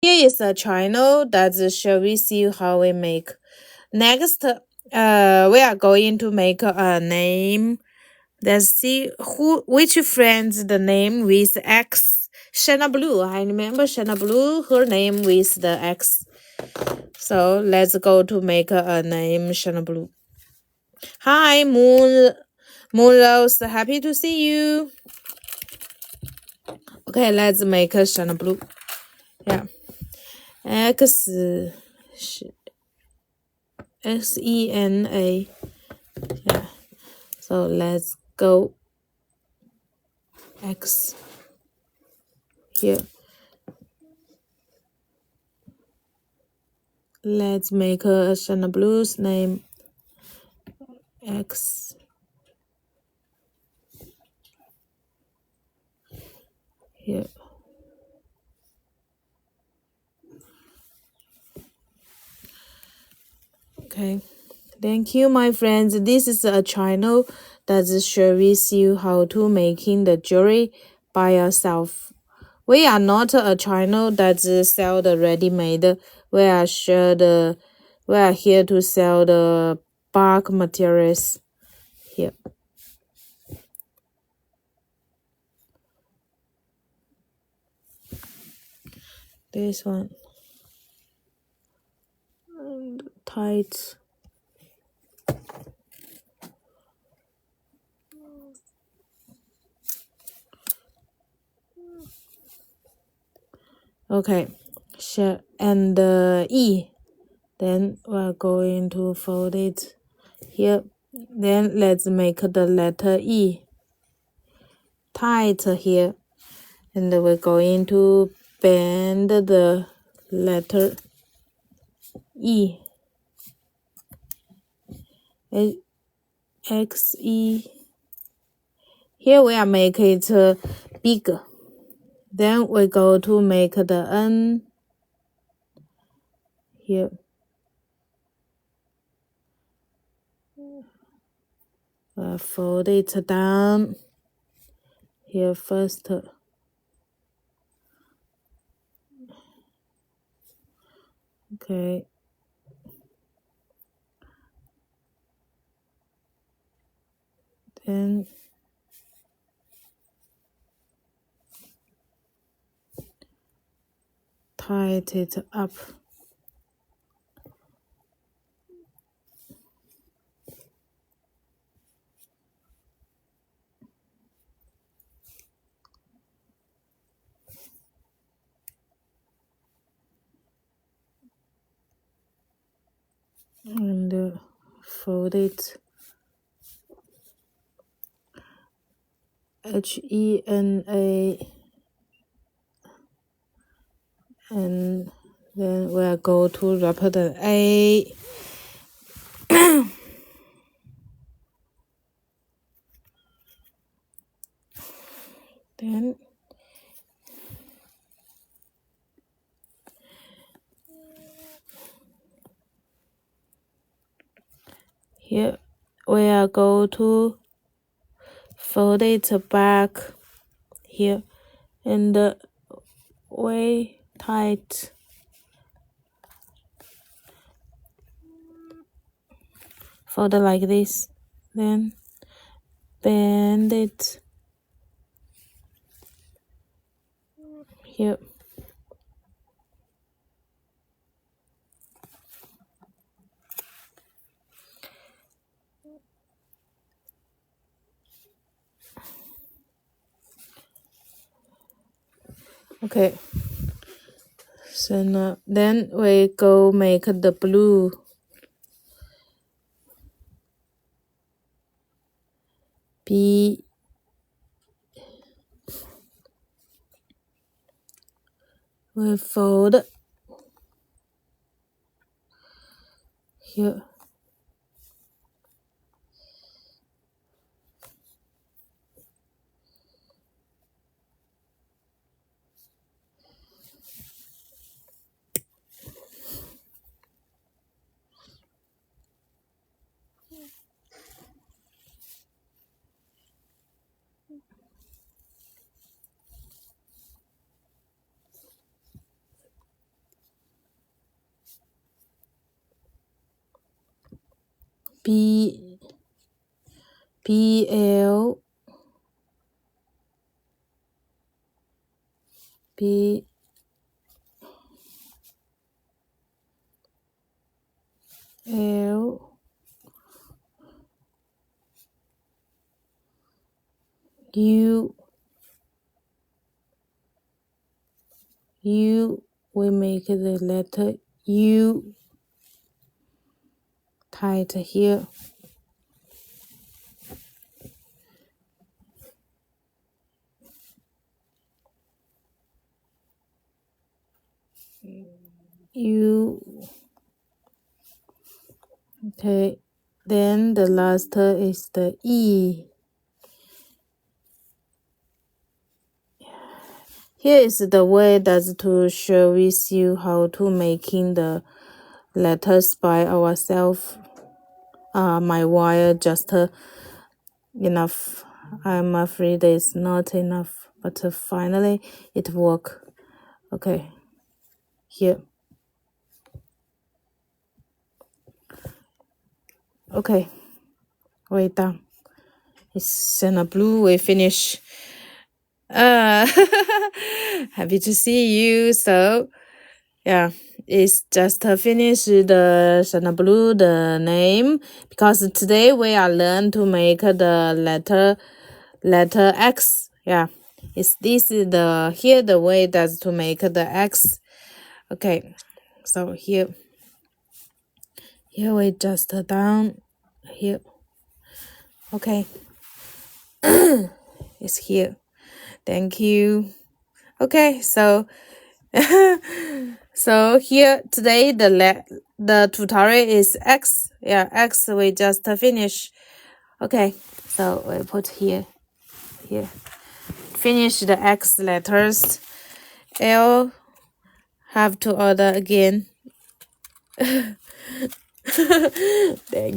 Here is a channel that shall we see how we make. Next, we are going to make a name. Let's see which friends the name with X. Shana Blue. I remember Shana Blue, her name with the X. So let's go to make a name Shana Blue. Hi, Moon Rose. Happy to see you. Okay, let's make a Shana Blue. Yeah. Xena. Yeah. So let's go X here. Let's make a Shana Blue's name X here. Okay. Thank you, my friends. This is a channel that shows you how to making the jewelry by yourself. We are not a channel that sell the ready-made. We are here to sell the bulk materials here. This one and tight. Okay, sure. And E. Then we're going to fold it here. Then let's make the letter E tight here. And we're going to bend the letter E. X E. Here we are make it bigger. Then we go to make the N here. Fold it down here first. Okay. Then tight it up. And fold it Hena, and then we'll go to wrap the A. Then here we are go to fold it back here and way tight. Fold it like this. Then bend it here. Okay. So now then we go make the blue. B. We fold here. B L B L U we make the letter U tight here. U. Okay, then the last is the E. Here is the way that's to share with you how to making the letters by ourselves. My wire just enough. I'm afraid it's not enough, but finally it work. Okay, here. Okay, we're done. It's Xena blue. We finish. Happy to see you. So, yeah, it's just finish the Xena blue the name because today we are learn to make the letter X. Yeah, it's this the here the way that's to make the X. Okay, so here we just down here. Okay, it's here. Thank you. Okay, so so here today the tutorial is X. Yeah, X we just finish. Okay, so we put here. Finish the X letters. L have to order again. Thank